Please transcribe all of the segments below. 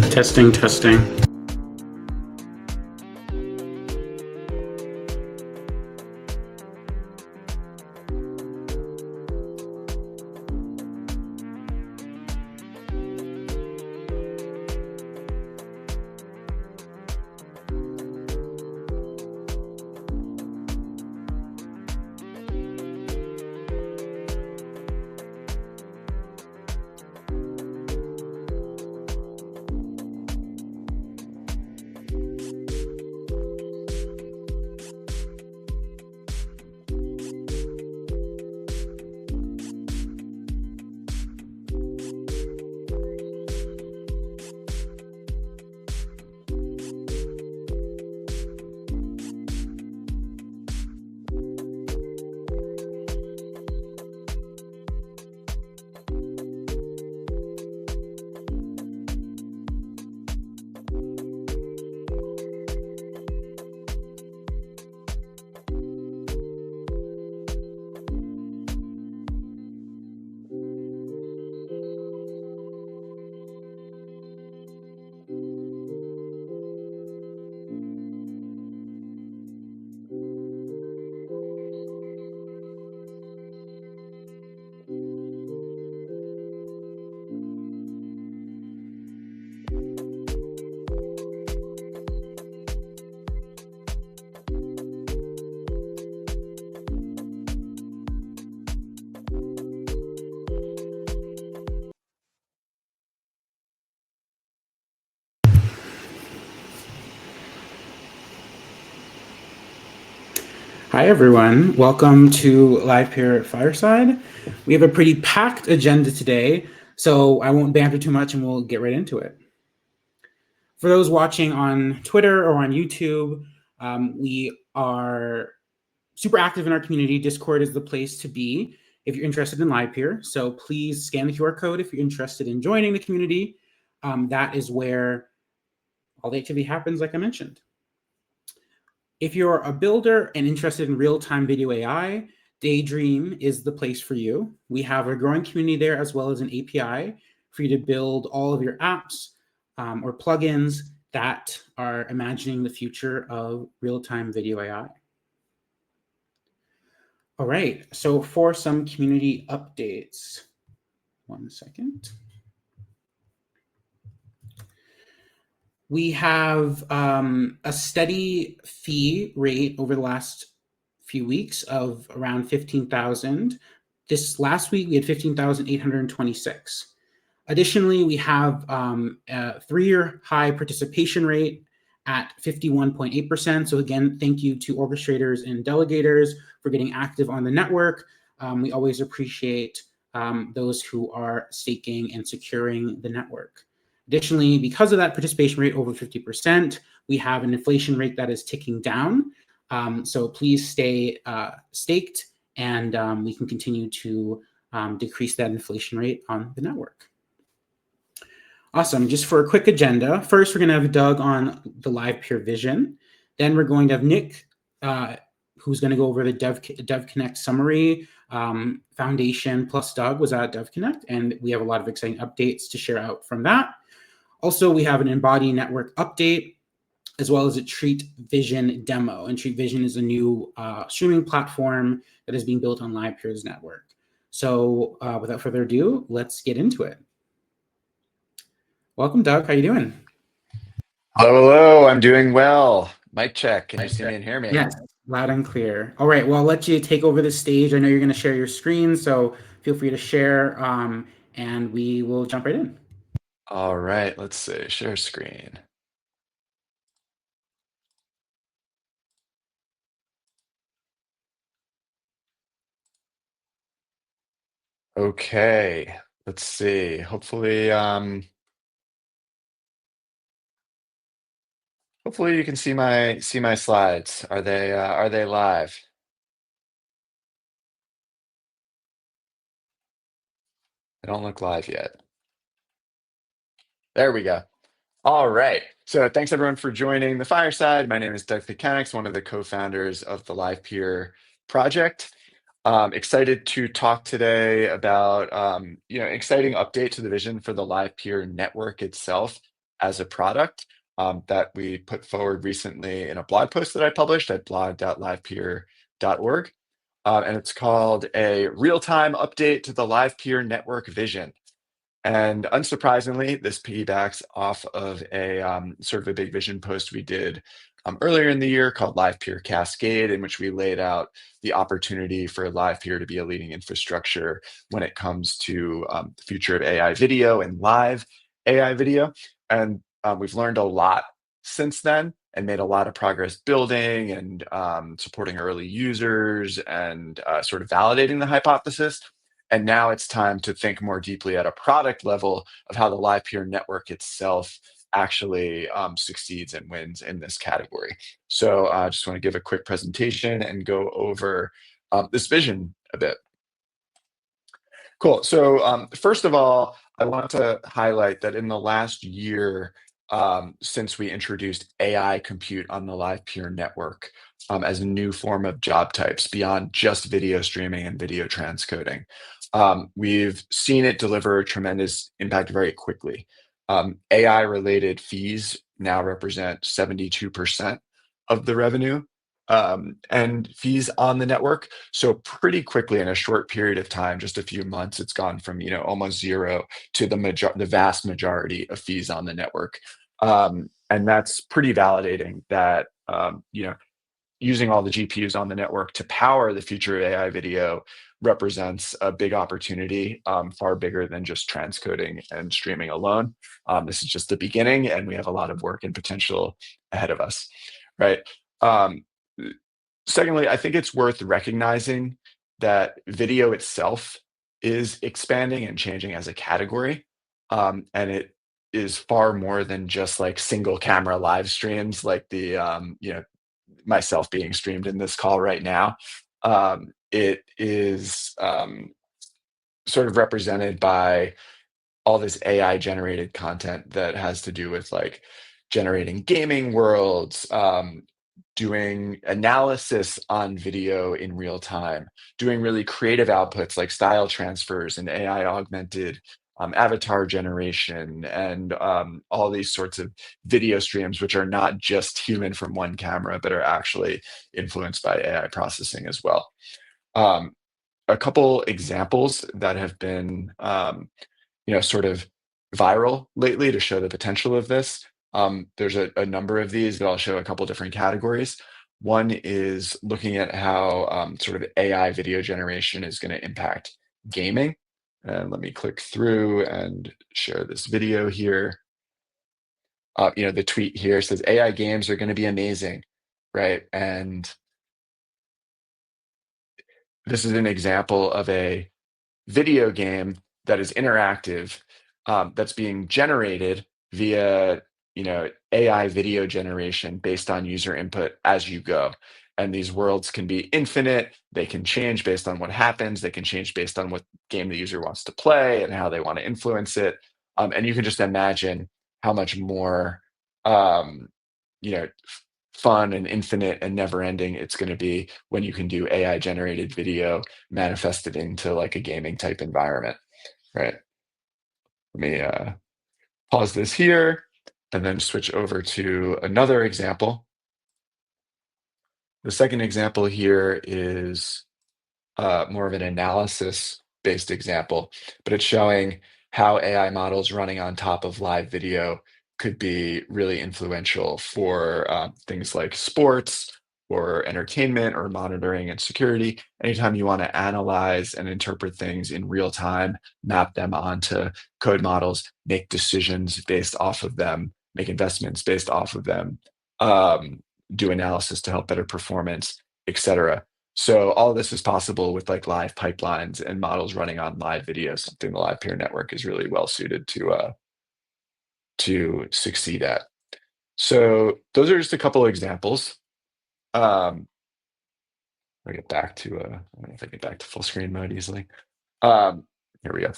Testing, testing. Hi, everyone. Welcome to Livepeer Fireside. We have a pretty packed agenda today, so I won't banter too much and we'll get right into it. For those watching on Twitter or on YouTube, we are super active in our community. Discord is the place to be if you're interested in Livepeer. So please scan the QR code if you're interested in joining the community. That is where all the activity happens, like I mentioned. If you're a builder and interested in real-time video AI, Daydream is the place for you. We have a growing community there as well as an API for you to build all of your apps or plugins that are imagining the future of real-time video AI. All right, so for some community updates, 1 second. We have a steady fee rate over the last few weeks of around 15,000. This last week, we had 15,826. Additionally, we have a 3-year high participation rate at 51.8%. So again, thank you to orchestrators and delegators for getting active on the network. We always appreciate those who are staking and securing the network. Additionally, because of that participation rate over 50%, we have an inflation rate that is ticking down. So please stay staked and we can continue to decrease that inflation rate on the network. Awesome. Just for a quick agenda, first we're going to have Doug on the Livepeer vision. Then we're going to have Nick, who's going to go over the Dev Connect summary. Foundation plus Doug was at Dev Connect, and we have a lot of exciting updates to share out from that. Also, we have an Embody Network update, as well as a Treat Vision demo. And Treat Vision is a new streaming platform that is being built on Livepeer's network. So without further ado, let's get into it. Welcome, Doug. How you doing? Hello, I'm doing well. Mic check. Can you see me and hear me? Yes, loud and clear. All right, well, I'll let you take over the stage. I know you're going to share your screen, so feel free to share, and we will jump right in. All right, let's see. Share screen. Okay, let's see. Hopefully, hopefully you can see my slides. Are they live? They don't look live yet. There we go. All right. So thanks everyone for joining the Fireside. My name is Doug Mechanics, one of the co-founders of the Livepeer project. Excited to talk today about exciting update to the vision for the Livepeer network itself. as a product that we put forward recently in a blog post that I published at blog.livepeer.org. And it's called a real-time update to the Livepeer network vision. And unsurprisingly, this piggybacks off of a sort of a big vision post we did earlier in the year called Livepeer Cascade, in which we laid out the opportunity for Livepeer to be a leading infrastructure when it comes to the future of AI video and live AI video. And we've learned a lot since then and made a lot of progress building and supporting early users and sort of validating the hypothesis. And now it's time to think more deeply at a product level of how the Livepeer network itself actually succeeds and wins in this category. So I just want to give a quick presentation and go over this vision a bit. Cool. So first of all, I want to highlight that in the last year, since we introduced AI compute on the Livepeer network as a new form of job types beyond just video streaming and video transcoding, we've seen it deliver tremendous impact very quickly. AI-related fees now represent 72% of the revenue and fees on the network. So pretty quickly in a short period of time, just a few months, it's gone from almost zero to the vast majority of fees on the network. And that's pretty validating that using all the GPUs on the network to power the future of AI video represents a big opportunity, far bigger than just transcoding and streaming alone. This is just the beginning, and we have a lot of work and potential ahead of us, right? Um, Secondly, I think it's worth recognizing that video itself is expanding and changing as a category. And it is far more than just like single camera live streams, like the myself being streamed in this call right now. It is sort of represented by all this AI generated content that has to do with like generating gaming worlds, doing analysis on video in real time, doing really creative outputs like style transfers and AI augmented avatar generation, and all these sorts of video streams, which are not just human from one camera, but are actually influenced by AI processing as well. Um, a couple examples that have been sort of viral lately to show the potential of this. There's a number of these that I'll show a couple different categories. One is looking at how sort of AI video generation is going to impact gaming. And let me click through and share this video here. The tweet here says AI games are going to be amazing, right? And this is an example of a video game that is interactive, that's being generated via AI video generation based on user input as you go. And these worlds can be infinite. They can change based on what happens. They can change based on what game the user wants to play and how they want to influence it. And you can just imagine how much more um, fun and infinite and never ending it's going to be when you can do AI generated video manifested into like a gaming type environment, right? Let me pause this here and then switch over to another example. The second example here is more of an analysis based example, but it's showing how AI models running on top of live video could be really influential for things like sports or entertainment or monitoring and security. Anytime you want to analyze and interpret things in real time, map them onto code models, make decisions based off of them, make investments based off of them, do analysis to help better performance, etc. So all of this is possible with like live pipelines and models running on live video, something the Livepeer network is really well suited to succeed at. So those are just a couple of examples. I get back to I don't know if I get back to full screen mode easily. Here we go.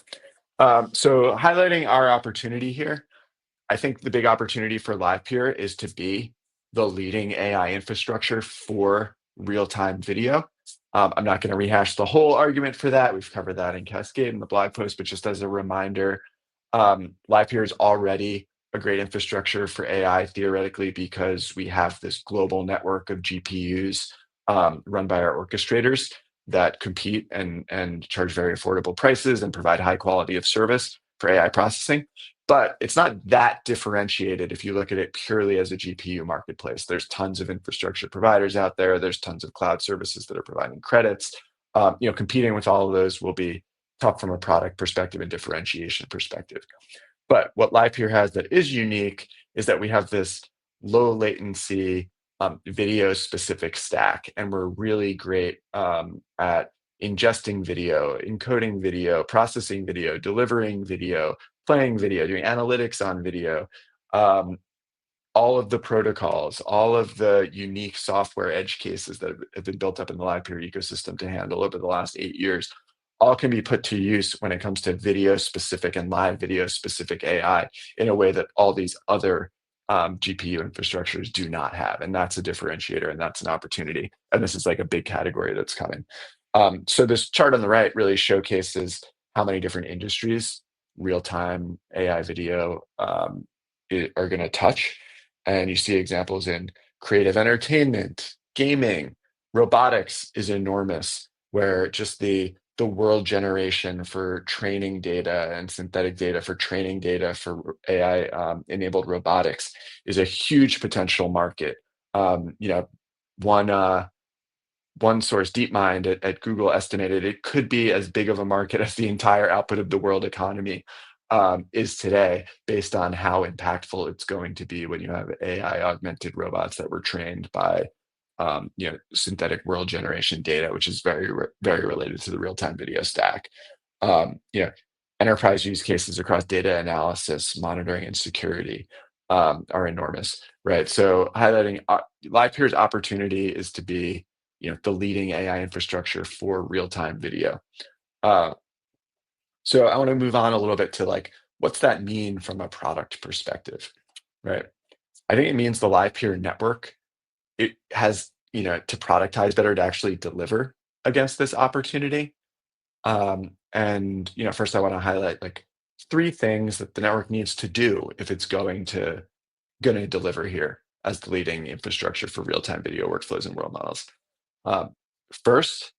So highlighting our opportunity here, I think the big opportunity for Livepeer is to be the leading AI infrastructure for real-time video. I'm not going to rehash the whole argument for that. We've covered that in Cascade in the blog post, but just as a reminder, Livepeer is already a great infrastructure for AI theoretically because we have this global network of GPUs run by our orchestrators that compete and charge very affordable prices and provide high quality of service for AI processing. But it's not that differentiated if you look at it purely as a GPU marketplace. There's tons of infrastructure providers out there. There's tons of cloud services that are providing credits. Competing with all of those will be tough from a product perspective and differentiation perspective. But what Livepeer has that is unique is that we have this low latency video specific stack, and we're really great at ingesting video, encoding video, processing video, delivering video, playing video, doing analytics on video. Um, all of the protocols, all of the unique software edge cases that have been built up in the Livepeer ecosystem to handle over the last 8 years, all can be put to use when it comes to video specific and live video specific AI in a way that all these other GPU infrastructures do not have. And that's a differentiator and that's an opportunity. And this is like a big category that's coming. So this chart on the right really showcases how many different industries real-time AI video are going to touch. And you see examples in creative entertainment, gaming, robotics is enormous, where just the world generation for training data and synthetic data for training data for AI enabled robotics is a huge potential market. One one source, DeepMind at Google, estimated it could be as big of a market as the entire output of the world economy is today, based on how impactful it's going to be when you have AI augmented robots that were trained by synthetic world generation data, which is very related to the real time video stack. Um, you know, Enterprise use cases across data analysis, monitoring, and security are enormous, right? So highlighting Livepeer's opportunity is to be the leading AI infrastructure for real-time video. Uh, so I want to move on a little bit to like, what's that mean from a product perspective, right? I think it means the Livepeer network, it has, to productize better, to actually deliver against this opportunity. And first I want to highlight like three things that the network needs to do if it's going to deliver here as the leading infrastructure for real-time video workflows and world models. First,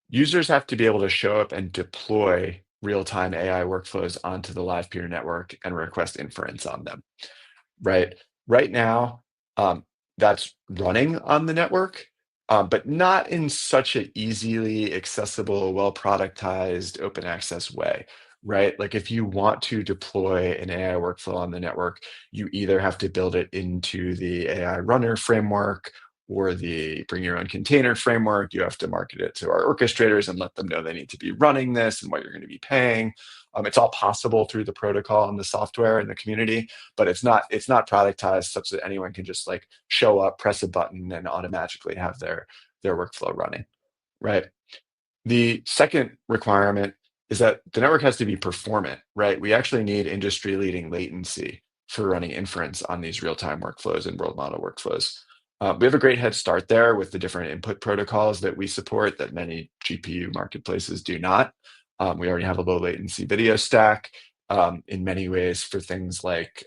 users have to be able to show up and deploy real-time AI workflows onto the Livepeer network and request inference on them, right? Right now, that's running on the network, but not in such an easily accessible, well-productized, open access way, right? Like if you want to deploy an AI workflow on the network, you either have to build it into the AI runner framework or the bring your own container framework. You have to market it to our orchestrators and let them know they need to be running this and what you're going to be paying. It's all possible through the protocol and the software and the community, but it's not productized such that anyone can just like show up, press a button, and automatically have their workflow running, right? The second requirement is that the network has to be performant, right? We actually need industry-leading latency for running inference on these real-time workflows and world model workflows. We have a great head start there with the different input protocols that we support that many GPU marketplaces do not. We already have a low latency video stack in many ways for things like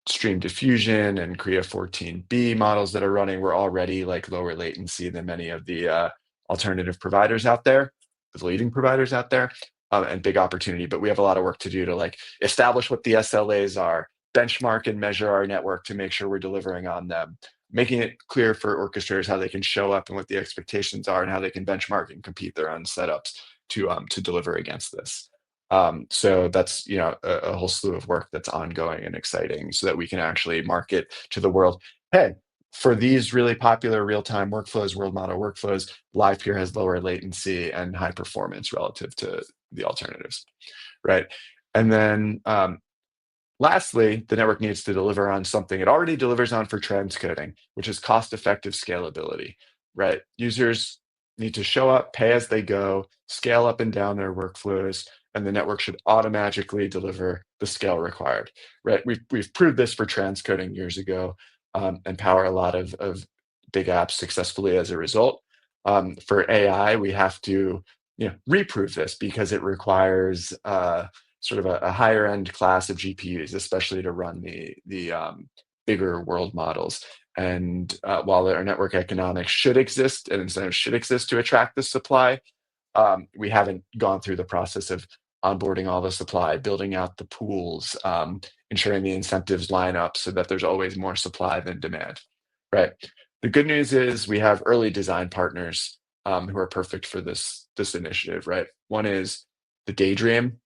stream diffusion and Creo 14B models that are running. We're already like lower latency than many of the alternative providers out there, the leading providers out there, and big opportunity. But we have a lot of work to do to like establish what the SLAs are, benchmark and measure our network to make sure we're delivering on them, making it clear for orchestrators how they can show up and what the expectations are and how they can benchmark and compete their own setups to deliver against this. So that's a whole slew of work that's ongoing and exciting so that we can actually market to the world. Hey, for these really popular real-time workflows, world model workflows, Livepeer has lower latency and high performance relative to the alternatives, right? And then lastly, the network needs to deliver on something it already delivers on for transcoding, which is cost-effective scalability, right? Users need to show up, pay as they go, scale up and down their workflows, and the network should automatically deliver the scale required, right? We've proved this for transcoding years ago and power a lot of big apps successfully as a result. For AI, we have to reprove this because it requires sort of a higher end class of GPUs, especially to run the bigger world models. And while our network economics should exist and incentives should exist to attract the supply, we haven't gone through the process of onboarding all the supply, building out the pools, ensuring the incentives line up so that there's always more supply than demand, right? The good news is we have early design partners who are perfect for this initiative, right? One is the Daydream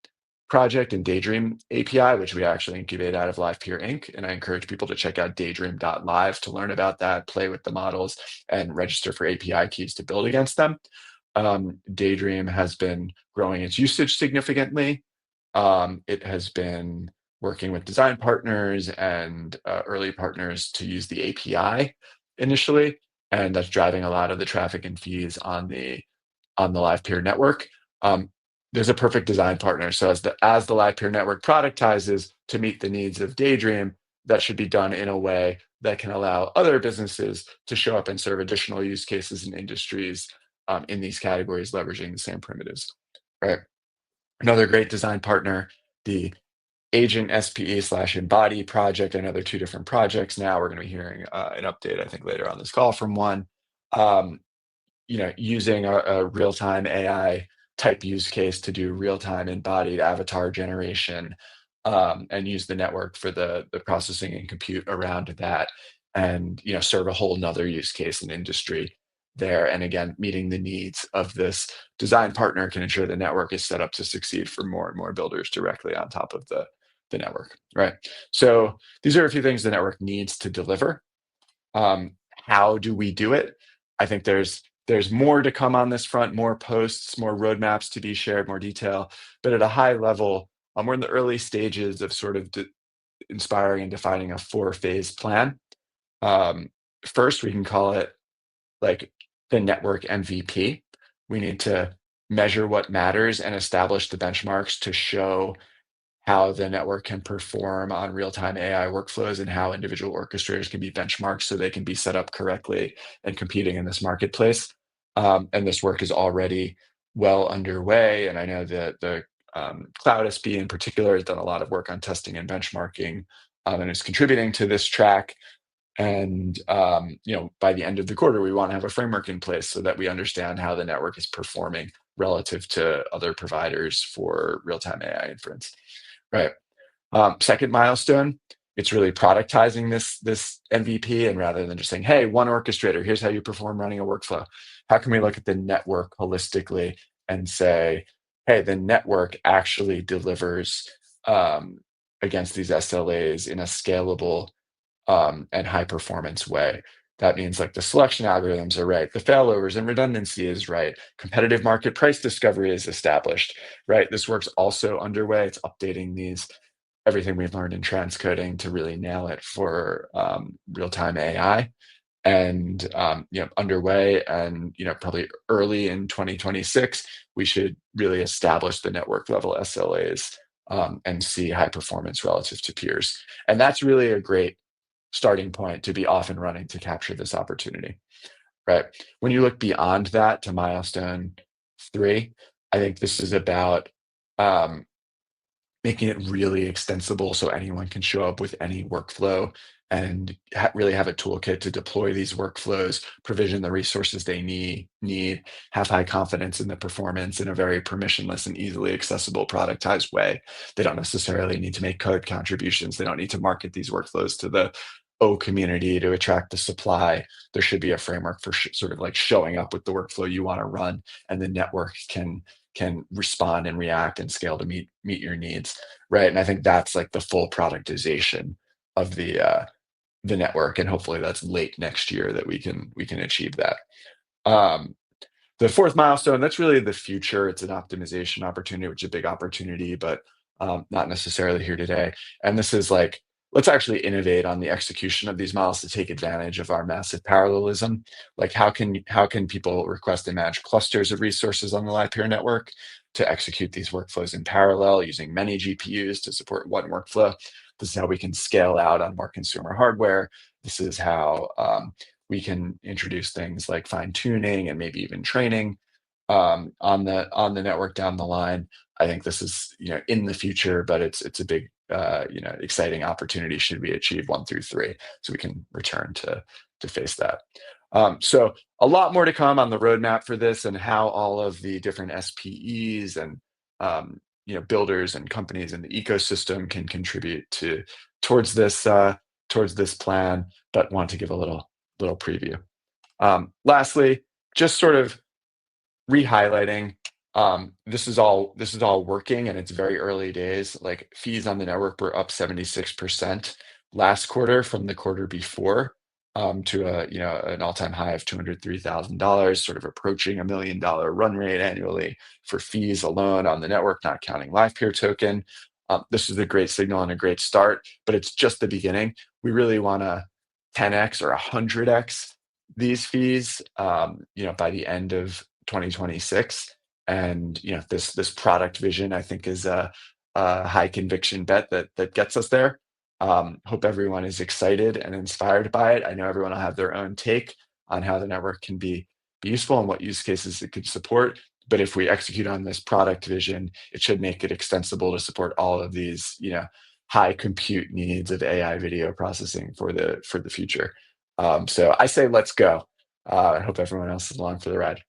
project and Daydream API, which we actually incubate out of Livepeer Inc. And I encourage people to check out daydream.live to learn about that, play with the models, and register for API keys to build against them. Daydream has been growing its usage significantly. It has been working with design partners and early partners to use the API initially, and that's driving a lot of the traffic and fees on the Livepeer network. There's a perfect design partner. So as the Livepeer network productizes to meet the needs of Daydream, that should be done in a way that can allow other businesses to show up and serve additional use cases and industries in these categories, leveraging the same primitives, right? Another great design partner, the Agent SPE/Embody project. I know they're two different projects now. We're going to be hearing an update, I think, later on this call from one. Um, using a real-time AI type use case to do real-time embodied avatar generation, and use the network for the processing and compute around that, and serve a whole nother use case in industry there. And again, meeting the needs of this design partner can ensure the network is set up to succeed for more and more builders directly on top of the network, right? So these are a few things the network needs to deliver. How do we do it? I think there's more to come on this front, more posts, more roadmaps to be shared, more detail. But at a high level, we're in the early stages of sort of inspiring and defining a 4-phase plan. Um, First, we can call it like the network MVP. We need to measure what matters and establish the benchmarks to show how the network can perform on real-time AI workflows and how individual orchestrators can be benchmarked so they can be set up correctly and competing in this marketplace. And this work is already well underway. And I know that the Cloud SP in particular has done a lot of work on testing and benchmarking, and is contributing to this track. And by the end of the quarter, we want to have a framework in place so that we understand how the network is performing relative to other providers for real-time AI inference. Right. Second milestone, it's really productizing this MVP, and rather than just saying, "Hey, one orchestrator, here's how you perform running a workflow." How can we look at the network holistically and say, "Hey, the network actually delivers um, against these SLAs in a scalable and high performance way." That means like the selection algorithms are right, the failovers and redundancy is right, competitive market price discovery is established, right? This work's also underway. It's updating everything we've learned in transcoding to really nail it for real-time AI, and underway. And probably early in 2026, we should really establish the network level SLAs, and see high performance relative to peers. And that's really a great starting point to be off and running to capture this opportunity, right? When you look beyond that to milestone 3, I think this is about um, making it really extensible so anyone can show up with any workflow and really have a toolkit to deploy these workflows, provision the resources they need, have high confidence in the performance in a very permissionless and easily accessible productized way. They don't necessarily need to make code contributions. They don't need to market these workflows to the O community to attract the supply. There should be a framework for sort of like showing up with the workflow you want to run, and the network can respond and react and scale to meet your needs, right? And I think that's like the full productization of the network, and hopefully that's late next year that we can achieve that. Um, the fourth milestone, that's really the future. It's an optimization opportunity, which is a big opportunity, but not necessarily here today. And this is like, let's actually innovate on the execution of these models to take advantage of our massive parallelism. Like how can people request and manage clusters of resources on the Livepeer network to execute these workflows in parallel using many GPUs to support one workflow? This is how we can scale out on more consumer hardware. This is how we can introduce things like fine tuning and maybe even training on the network down the line. I think this is, in the future, but it's a big, exciting opportunity should we achieve 1 through 3, so we can return to face that. So a lot more to come on the roadmap for this and how all of the different SPEs and builders and companies in the ecosystem can contribute towards this plan, but want to give a little preview. Lastly, just sort of re-highlighting, this is all working, and it's very early days. Like, fees on the network were up 76% last quarter from the quarter before, to an all-time high of $203,000, sort of approaching $1 million run rate annually for fees alone on the network, not counting Livepeer token. This is a great signal and a great start, but it's just the beginning. We really want to 10x or 100x these fees, by the end of 2026. And this product vision, I think, is a high conviction bet that gets us there. Hope everyone is excited and inspired by it. I know everyone will have their own take on how the network can be useful and what use cases it could support. But if we execute on this product vision, it should make it extensible to support all of these, high compute needs of AI video processing for the future. So I say, let's go. I hope everyone else is along for the ride.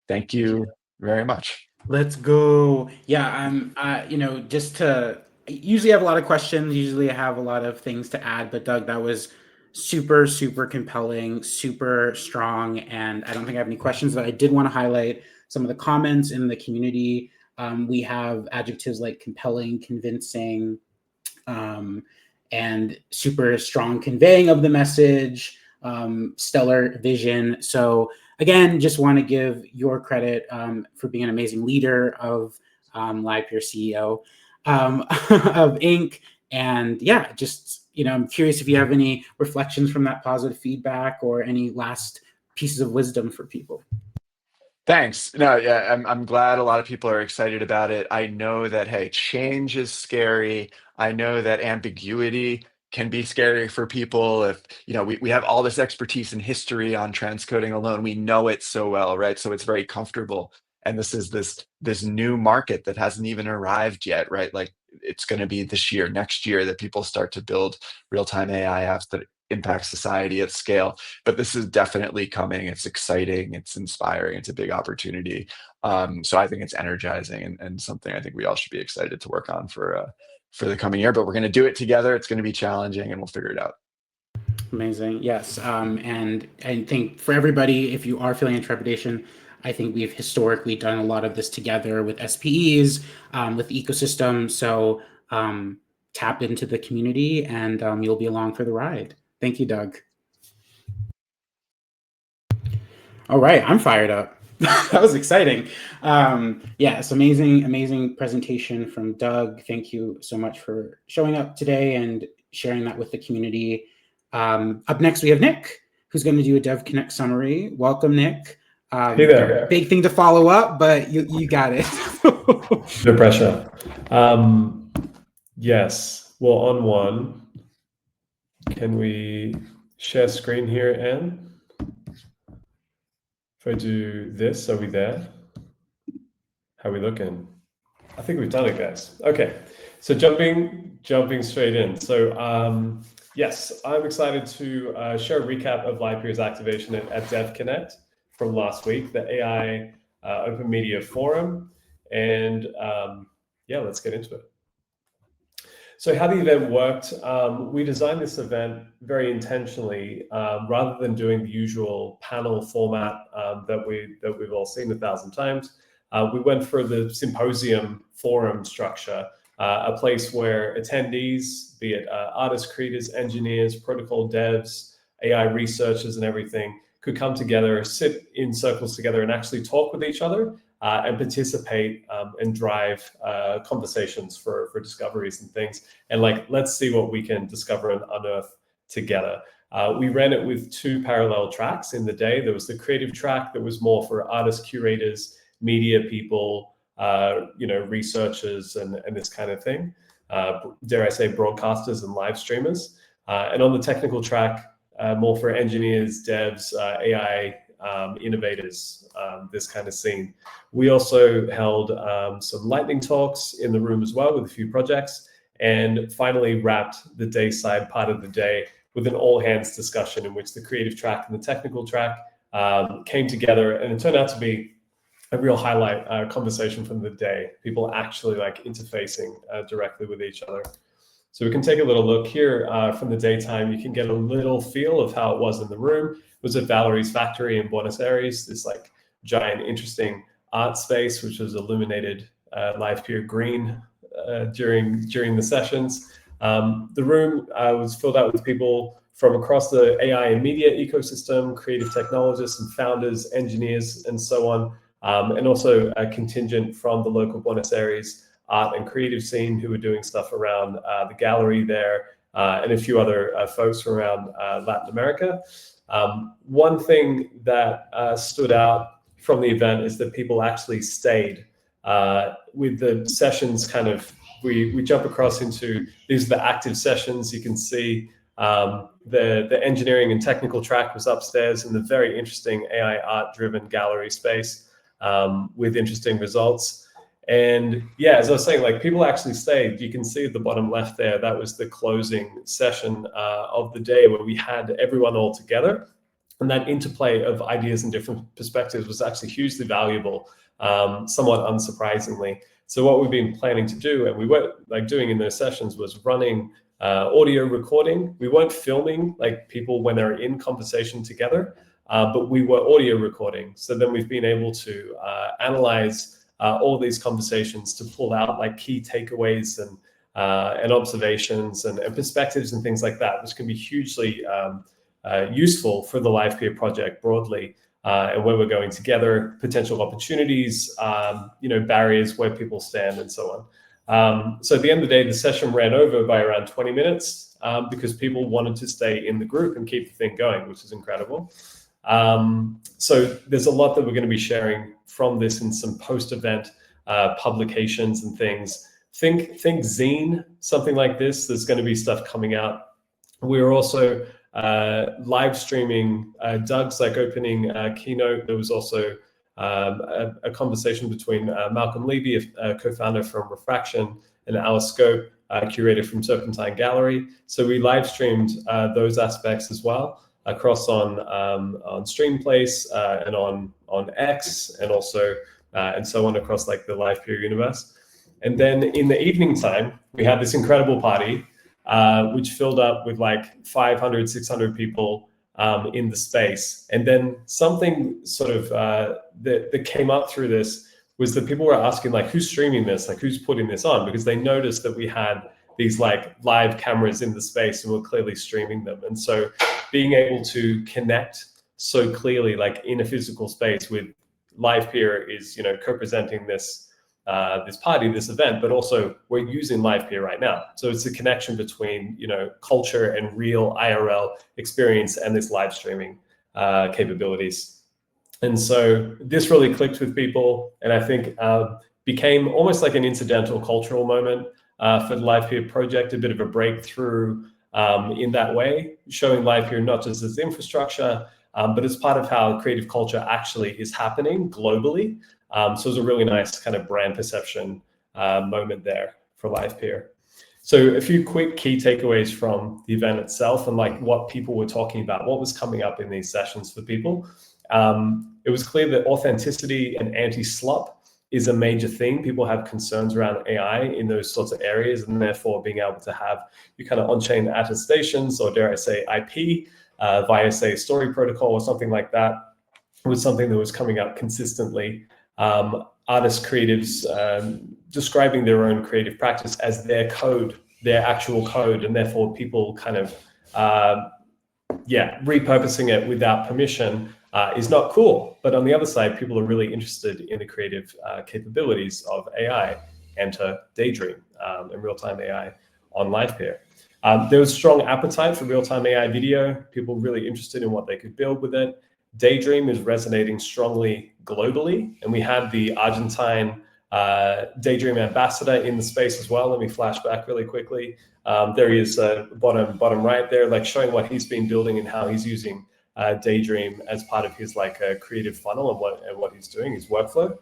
Thank you very much. Let's go. Yeah, just to usually have a lot of questions, usually I have a lot of things to add, but Doug, that was super, super compelling, super strong. And I don't think I have any questions, but I did want to highlight some of the comments in the community. We have adjectives like compelling, convincing, and super strong conveying of the message, stellar vision. So again, just want to give your credit for being an amazing leader of Livepeer, CEO of Inc. And yeah, just, I'm curious if you have any reflections from that positive feedback or any last pieces of wisdom for people. Thanks. No, yeah, I'm glad a lot of people are excited about it. I know that, hey, change is scary. I know that ambiguity can be scary for people. If we have all this expertise and history on transcoding alone, we know it so well, right? So it's very comfortable. And this is this new market that hasn't even arrived yet, right? Like, it's going to be this year, next year, that people start to build real-time AI apps that impact society at scale. But this is definitely coming. It's exciting. It's inspiring. It's a big opportunity. So I think it's energizing and something I think we all should be excited to work on for the coming year. But we're going to do it together. It's going to be challenging, and we'll figure it out. Amazing. Yes. And I think for everybody, if you are feeling in trepidation, I think we've historically done a lot of this together with SPEs, with the ecosystem. So tap into the community, and you'll be along for the ride. Thank you, Doug. All right, I'm fired up. That was exciting. Yes, amazing presentation from Doug. Thank you so much for showing up today and sharing that with the community. Up next, we have Nick, who's going to do a Dev Connect summary. Welcome, Nick. Hey there. Big thing to follow up, but you got it. No pressure. Yes. Well, on one, can we share screen here, Anne? If I do this, are we there? How are we looking? I think we've done it, guys. Okay. So jumping straight in. So yes, I'm excited to share a recap of Livepeer's activation at Dev Connect from last week, the AI Open Media Forum. And yeah, let's get into it. So how the event worked, we designed this event very intentionally, rather than doing the usual panel format that we've all seen 1,000 times. We went for the symposium forum structure, a place where attendees, be it artists, creators, engineers, protocol devs, AI researchers, and everything, could come together, sit in circles together, and actually talk with each other and participate and drive conversations for discoveries and things. And let's see what we can discover and unearth together. We ran it with 2 parallel tracks in the day. There was the creative track that was more for artists, curators, media people, researchers, and this kind of thing. Dare I say, broadcasters and live streamers. And on the technical track, more for engineers, devs, AI innovators, this kind of scene. We also held some lightning talks in the room as well with a few projects, and finally wrapped the day side part of the day with an all hands discussion in which the creative track and the technical track came together, and it turned out to be a real highlight conversation from the day. People actually like interfacing directly with each other. So we can take a little look here from the daytime. You can get a little feel of how it was in the room. It was at Valerie's Factory in Buenos Aires, this like giant, interesting art space, which was illuminated Livepeer green during the sessions. The room was filled out with people from across the AI and media ecosystem, creative technologists and founders, engineers, and so on, and also a contingent from the local Buenos Aires art and creative scene who were doing stuff around the gallery there, and a few other folks from around Latin America. One thing that stood out from the event is that people actually stayed with the sessions. Kind of, we jump across into, these are the active sessions. You can see the engineering and technical track was upstairs in the very interesting AI art-driven gallery space with interesting results. And yeah, as I was saying, like people actually stayed. You can see at the bottom left there, that was the closing session of the day where we had everyone all together. And that interplay of ideas and different perspectives was actually hugely valuable, somewhat unsurprisingly. So what we've been planning to do, and we were like doing in those sessions, was running audio recording. We weren't filming like people when they're in conversation together, but we were audio recording. So then we've been able to analyze all these conversations to pull out like key takeaways and observations and perspectives and things like that, which can be hugely useful for the Livepeer project broadly, and where we're going together, potential opportunities, barriers where people stand, and so on. So at the end of the day, the session ran over by around 20 minutes because people wanted to stay in the group and keep the thing going, which is incredible. So there's a lot that we're going to be sharing from this in some post-event publications and things. Think zine, something like this. There's going to be stuff coming out. We're also live streaming Doug's like opening keynote. There was also a conversation between Malcolm Levy, a co-founder from Refraction, and Alice Scope, curator from Serpentine Gallery. So we live streamed those aspects as well across on Streamplace and on X, and also and so on across like the Livepeer universe. And then in the evening time, we had this incredible party, which filled up with like 500, 600 people in the space. And then something sort of that came up through this was that people were asking like, who's streaming this? Like, who's putting this on? Because they noticed that we had these like live cameras in the space and we're clearly streaming them. And so being able to connect so clearly, like in a physical space with Livepeer is, co-presenting this party, this event, but also we're using Livepeer right now. So it's a connection between, culture and real IRL experience and this live streaming capabilities. And so this really clicked with people, and I think became almost like an incidental cultural moment for the Livepeer project, a bit of a breakthrough in that way, showing Livepeer not just as infrastructure, but as part of how creative culture actually is happening globally. So it was a really nice kind of brand perception moment there for Livepeer. So a few quick key takeaways from the event itself and like what people were talking about, what was coming up in these sessions for people. It was clear that authenticity and anti-slop is a major thing. People have concerns around AI in those sorts of areas, and therefore being able to have your kind of on-chain attestations, or dare I say IP, via say story protocol or something like that, was something that was coming up consistently. Artists, creatives describing their own creative practice as their code, their actual code, and therefore people kind of repurposing it without permission is not cool. But on the other side, people are really interested in the creative capabilities of AI. Enter Daydream and real-time AI on Livepeer. There was strong appetite for real-time AI video, people really interested in what they could build with it. Daydream is resonating strongly globally, and we had the Argentine Daydream ambassador in the space as well. Let me flash back really quickly. There he is, bottom right there, like showing what he's been building and how he's using Daydream as part of his like creative funnel and what he's doing, his workflow.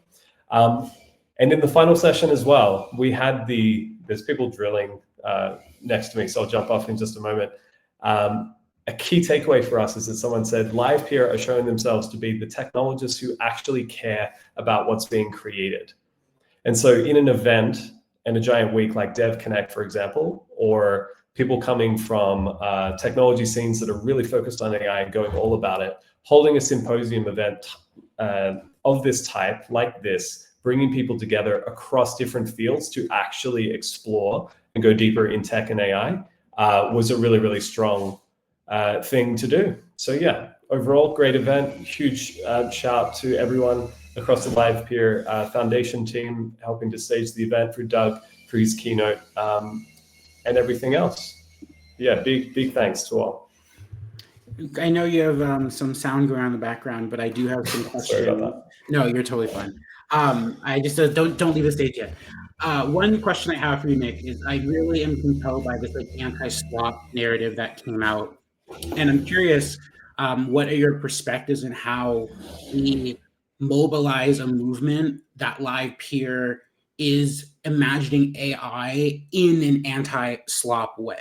And in the final session as well, we had there's people drilling next to me, so I'll jump off in just a moment. A key takeaway for us is that someone said Livepeer are showing themselves to be the technologists who actually care about what's being created. And so in an event and a giant week like Dev Connect, for example, or people coming from technology scenes that are really focused on AI and going all about it, holding a symposium event of this type, like this, bringing people together across different fields to actually explore and go deeper in tech and AI was a really, really strong thing to do. So yeah, overall, great event. Huge shout to everyone across the Livepeer Foundation team helping to stage the event, through Doug, for his keynote, and everything else. Yeah, big thanks to all. I know you have some sound going on in the background, but I do have some questions. Sorry about that. No, you're totally fine. I just don't leave the stage yet. One question I have for you, Nick, is I really am compelled by this like anti-slop narrative that came out, and I'm curious, what are your perspectives on how we mobilize a movement that Livepeer is imagining AI in an anti-slop way?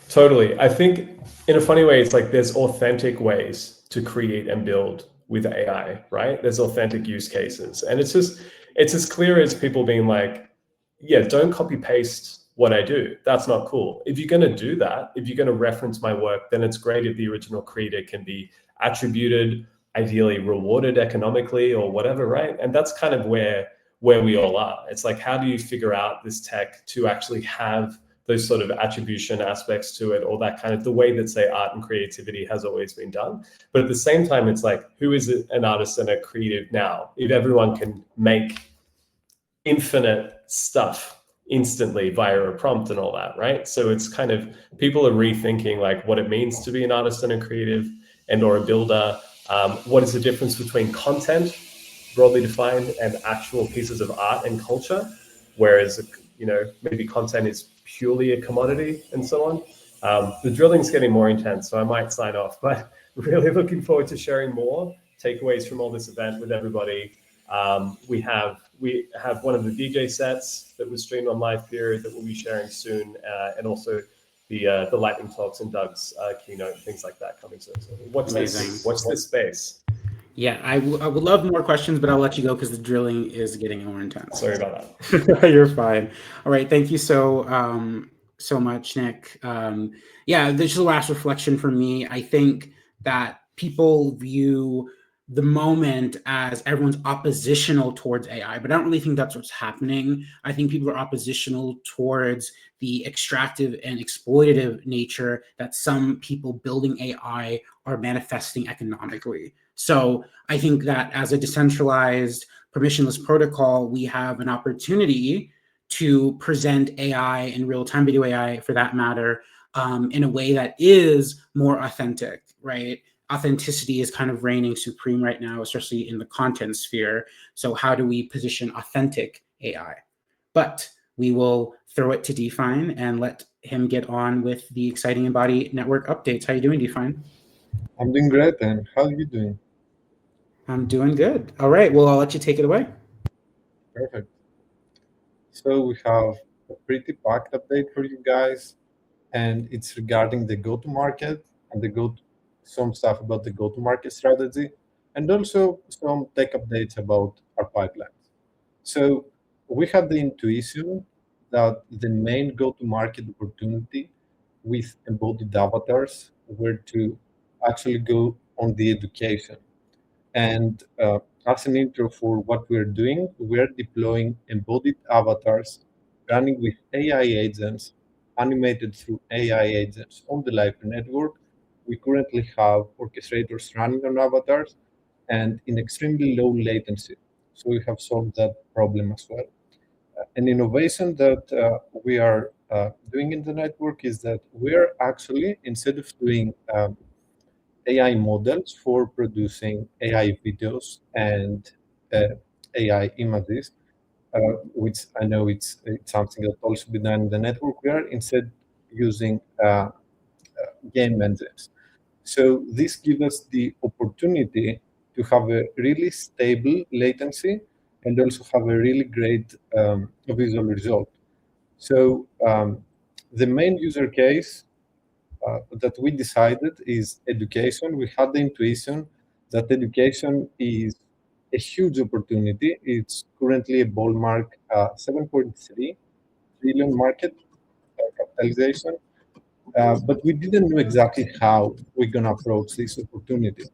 Totally. I think in a funny way, it's like there's authentic ways to create and build with AI, right? There's authentic use cases. And it's as clear as people being like, yeah, don't copy paste what I do. That's not cool. If you're going to do that, if you're going to reference my work, then it's great if the original creator can be attributed, ideally rewarded economically or whatever, right? And that's kind of where we all are. It's like, how do you figure out this tech to actually have those sort of attribution aspects to it, or that kind of the way that, say, art and creativity has always been done. But at the same time, it's like, who is an artist and a creative now? If everyone can make infinite stuff instantly via a prompt and all that, right? So it's kind of, people are rethinking like what it means to be an artist and a creative and or a builder. What is the difference between content, broadly defined, and actual pieces of art and culture? Whereas, maybe content is purely a commodity and so on. The drilling's getting more intense, so I might sign off, but really looking forward to sharing more takeaways from all this event with everybody. We have one of the DJ sets that was streamed on Livepeer that we'll be sharing soon, and also the lightning talks and Doug's keynote, things like that coming soon. So watch this space. Yeah, I would love more questions, but I'll let you go because the drilling is getting more intense. Sorry about that. You're fine. All right, thank you so much, Nick. Yeah, this is the last reflection for me. I think that people view the moment as everyone's oppositional towards AI, but I don't really think that's what's happening. I think people are oppositional towards the extractive and exploitative nature that some people building AI are manifesting economically. So I think that as a decentralized, permissionless protocol, we have an opportunity to present AI and real-time video AI, for that matter, in a way that is more authentic, right? Authenticity is kind of reigning supreme right now, especially in the content sphere. So how do we position authentic AI? But we will throw it to Define and let him get on with the exciting Embody Network updates. How are you doing, Define? I'm doing great, and how are you doing? I'm doing good. All right, well, I'll let you take it away. Perfect. So we have a pretty packed update for you guys, and it's regarding the go-to-market and some stuff about the go-to-market strategy, and also some tech updates about our pipelines. So we had the intuition that the main go-to-market opportunity with embodied avatars were to actually go on the education. And as an intro for what we're doing, we're deploying embodied avatars running with AI agents, animated through AI agents on the Livepeer network. We currently have orchestrators running on avatars and in extremely low latency. So we have solved that problem as well. An innovation that we are doing in the network is that we're actually, instead of doing AI models for producing AI videos and AI images, which I know it's something that also be done in the network. We are instead using game engines. So this gives us the opportunity to have a really stable latency and also have a really great visual result. So the main user case that we decided is education. We had the intuition that education is a huge opportunity. It's currently a ballpark 7.3 trillion market capitalization, but we didn't know exactly how we're going to approach this opportunity,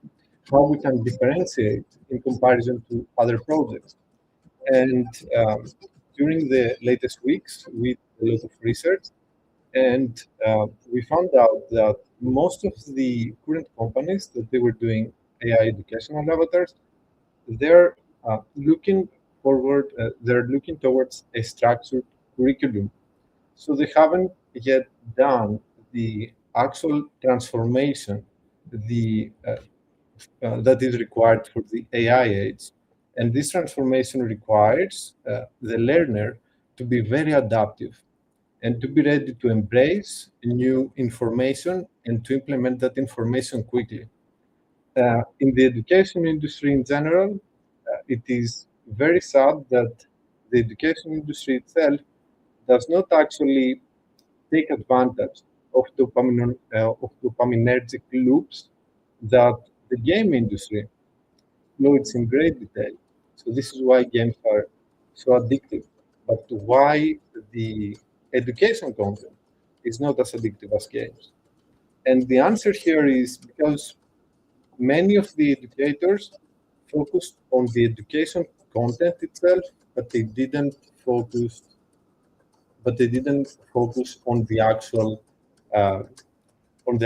how we can differentiate in comparison to other projects. And during the latest weeks, we did a lot of research, and we found out that most of the current companies that they were doing AI educational avatars, they're looking forward, they're looking towards a structured curriculum. So they haven't yet done the actual transformation, the that is required for the AI age. And this transformation requires the learner to be very adaptive and to be ready to embrace new information and to implement that information quickly. In the education industry in general, it is very sad that the education industry itself does not actually take advantage of dopaminergic loops that the game industry exploits in great detail. So this is why games are so addictive. But why the education content is not as addictive as games? And the answer here is because many of the educators focused on the education content itself, but focus they didn't focus uh, on the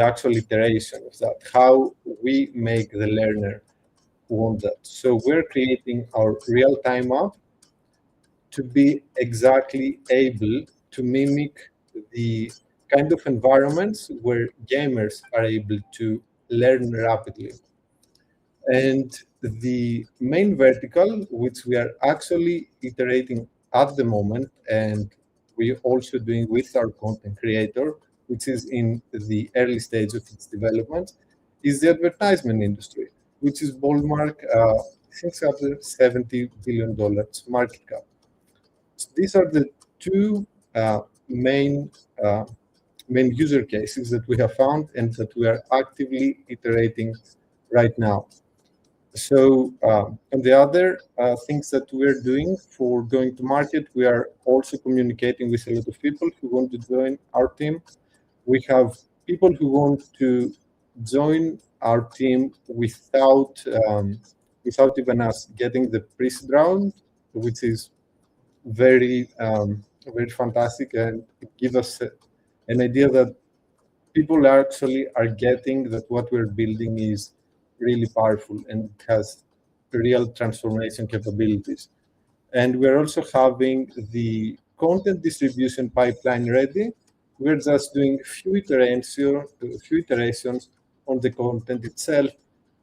actual iteration of that, how we make the learner want that. So we're creating our real-time app to be exactly able to mimic the kind of environments where gamers are able to learn rapidly. And the main vertical, which we are actually iterating at the moment, and we're also doing with our content creator, which is in the early stage of its development, is the advertisement industry, which is ballpark $670 billion market cap. So these are the two main main user cases that we have found and that we are actively iterating right now. So, and the other things that we're doing for going to market, we are also communicating with a lot of people who want to join our team. We have people who want to join our team without even us getting the pre-seed round, which is very fantastic, and it gives us an idea that people actually are getting that what we're building is really powerful and it has real transformation capabilities. And we're also having the content distribution pipeline ready. We're just doing few iterations on the content itself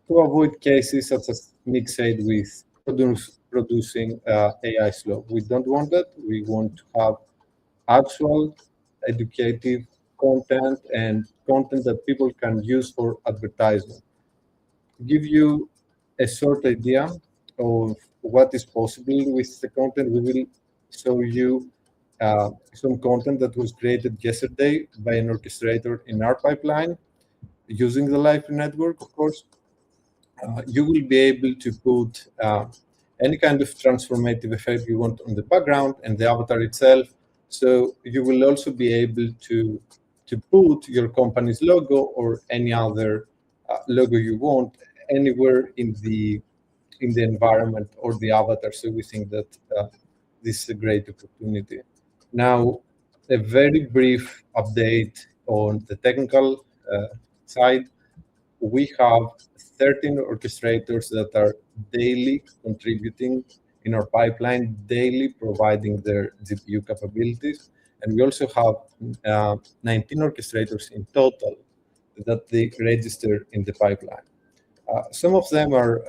to avoid cases such as Nick said with producing AI slow. We don't want that. We want to have actual educative content and content that people can use for advertisement. To give you a short idea of what is possible with the content, we will show you some content that was created yesterday by an orchestrator in our pipeline using the Livepeer network, of course. You will be able to put any kind of transformative effect you want on the background and the avatar itself. So you will also be able to put your company's logo or any other logo you want anywhere in the environment or the avatar. So we think that this is a great opportunity. Now, a very brief update on the technical side. We have 13 orchestrators that are daily contributing in our pipeline, daily providing their GPU capabilities. And we also have 19 orchestrators in total that they register in the pipeline. Some of them are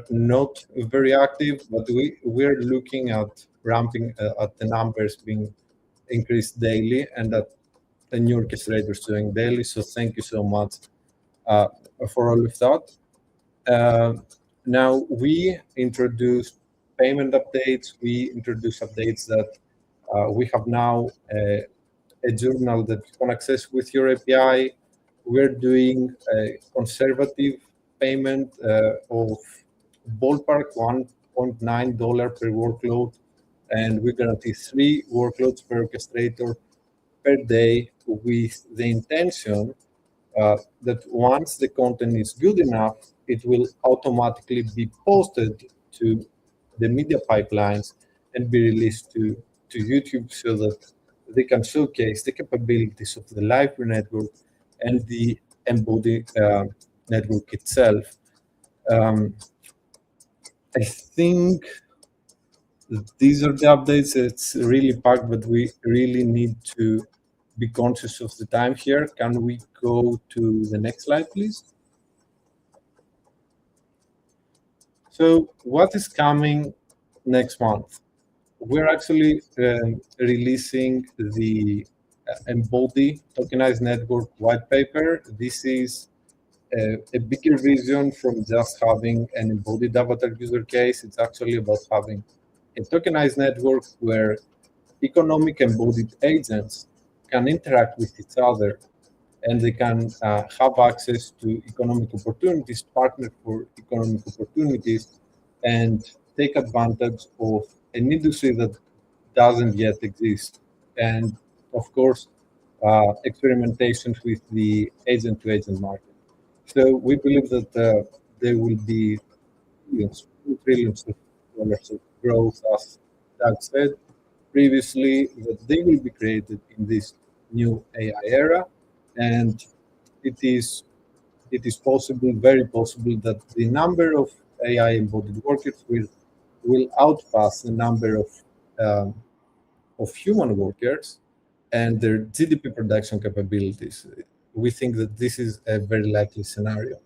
not very active, but we're looking at ramping at the numbers being increased daily and that the new orchestrators doing daily. So thank you so much for all of that. Now we introduced payment updates. We introduced updates that we have now a journal that you can access with your API. We're doing a conservative payment of ballpark $1.9 per workload, and we guarantee 3 workloads per orchestrator per day, with the intention that once the content is good enough, it will automatically be posted to the media pipelines and be released to YouTube, so that they can showcase the capabilities of the Livepeer network and the embodied network itself. I think these are the updates. It's really packed, but we really need to be conscious of the time here. Can we go to the next slide, please? So what is coming next month? We're actually releasing the Embody Tokenized Network white paper. This is a bigger vision from just having an embodied avatar user case. It's actually about having a tokenized network where economic embodied agents can interact with each other, and they can have access to economic opportunities, partner for economic opportunities, and take advantage of an industry that doesn't yet exist. And of course, experimentations with the agent-to-agent market. So we believe that there will be trillions of dollars of growth, as Doug said previously, that they will be created in this new AI era, and it is possible, very possible, that the number of AI embodied workers will outpass the number of human workers and their GDP production capabilities. We think that this is a very likely scenario.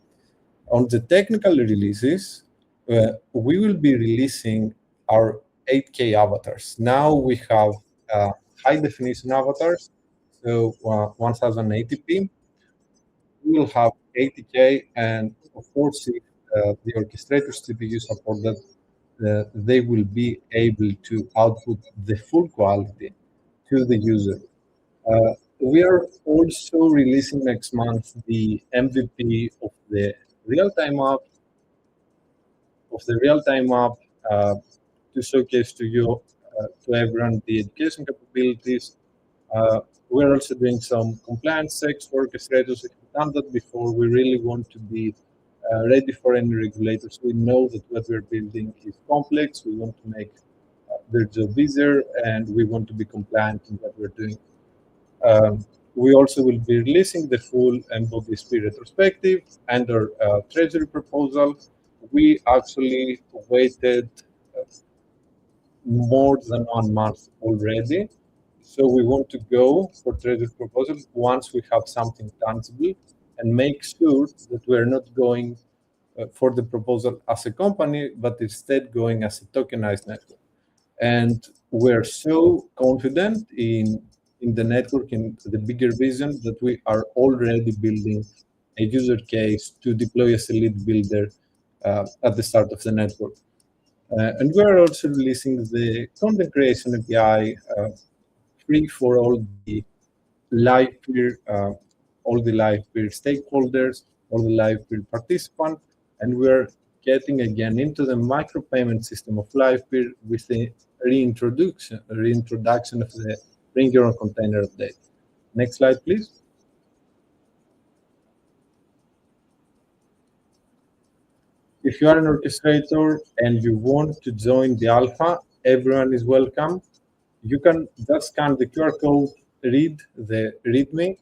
On the technical releases, we will be releasing our 8K avatars. Now we have high definition avatars, so 1080p. We will have 80K, and of course, if the orchestrator's CPU support that, they will be able to output the full quality to the user. We are also releasing next month the MVP of the real-time app, uh, to showcase to you, to everyone, the education capabilities. We're also doing some compliance checks for orchestrators. We've done that before. We really want to be ready for any regulators. We know that what we're building is complex. We want to make their job easier, and we want to be compliant in what we're doing. We also will be releasing the full Embody SP retrospective and our treasury proposal. We actually waited more than 1 month already. So we want to go for treasury proposal once we have something tangible, and make sure that we're not going for the proposal as a company, but instead going as a tokenized network. And we're so confident in the network, in the bigger vision, that we are already building a user case to deploy as a lead builder at the start of the network. And we're also releasing the content creation API free for all the Livepeer stakeholders, all the Livepeer participants, and we're getting again into the micropayment system of Livepeer with the reintroduction of the Bring Your Own Container update. Next slide, please. If you are an orchestrator and you want to join the alpha, everyone is welcome. You can just scan the QR code, read the README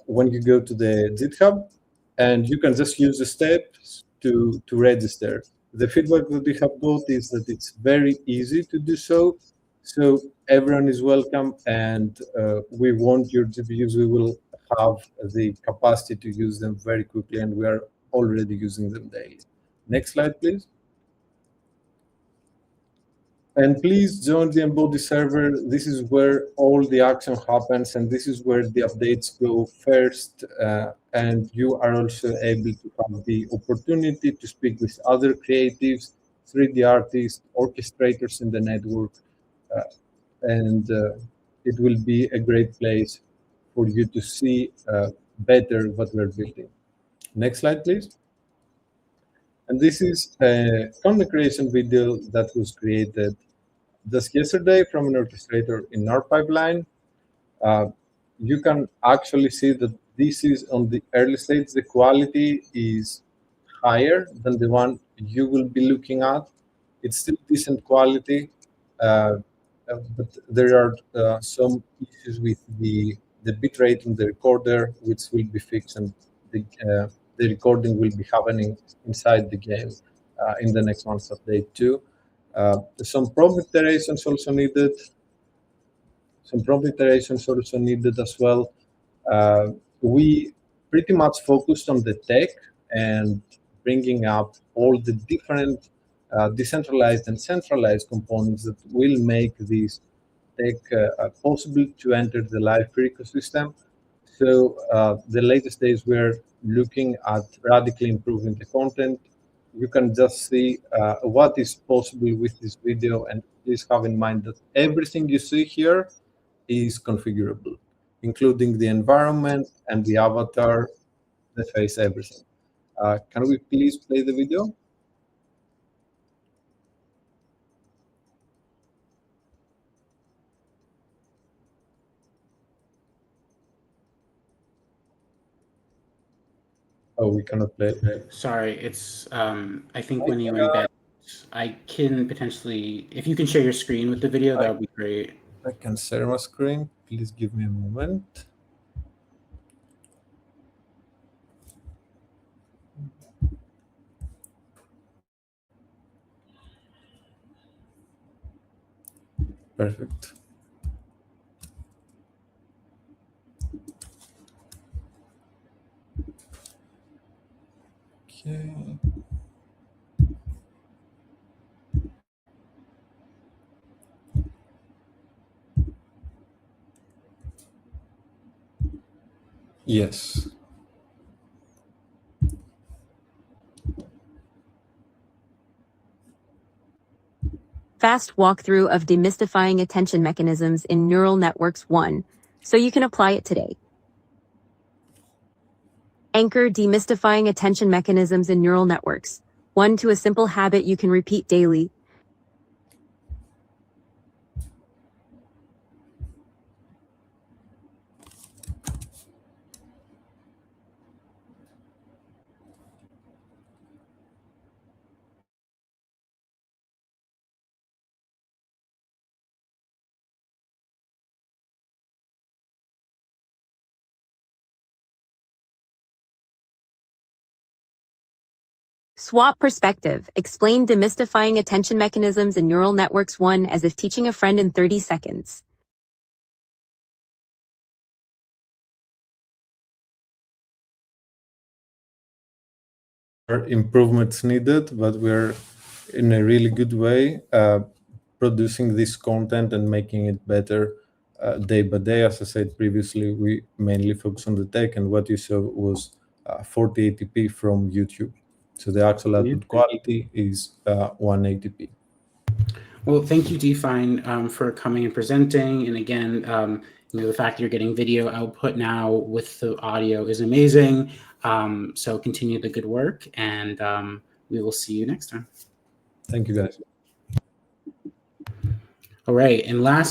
when you go to the GitHub, and you can just use the steps to register. The feedback that we have got is that it's very easy to do so. So everyone is welcome, and we want your GPUs. We will have the capacity to use them very quickly, and we are already using them daily. Next slide, please. And please join the Embody server. This is where all the action happens, and this is where the updates go first. And you are also able to have the opportunity to speak with other creatives, 3D artists, orchestrators in the network. And it will be a great place for you to see better what we're building. Next slide, please. And this is a content creation video that was created just yesterday from an orchestrator in our pipeline. You can actually see that this is on the early stage. The quality is higher than the one you will be looking at. It's still decent quality, but there are some issues with the bitrate in the recorder, which will be fixed, and the recording will be happening inside the game in the next month's update too. Some prompt iterations also needed. As well. We pretty much focused on the tech and bringing up all the different decentralized and centralized components that will make this tech possible to enter the Livepeer ecosystem. So the latest days we're looking at radically improving the content. You can just see what is possible with this video, and please have in mind that everything you see here is configurable, including the environment and the avatar, the face, everything. Can we please play the video? Oh, we cannot play it. Sorry, it's I think when you embed, I can potentially, if you can share your screen with the video, that would be great. I can share my screen. Please give me a moment. Perfect. Okay. Yes. Fast walkthrough of demystifying attention mechanisms in neural networks 1, so you can apply it today. Anchor demystifying attention mechanisms in neural networks 1 to a simple habit you can repeat daily. Swap perspective. Explain demystifying attention mechanisms in neural networks 1 as if teaching a friend in 30 seconds. Improvements needed, but we're in a really good way producing this content and making it better day by day. As I said previously, we mainly focus on the tech, and what you saw was 4080p from YouTube. So the actual output quality is 180p. Well, thank you, Define, for coming and presenting. And again, the fact that you're getting video output now with the audio is amazing. So continue the good work, and we will see you next time. Thank you, guys. All right, and last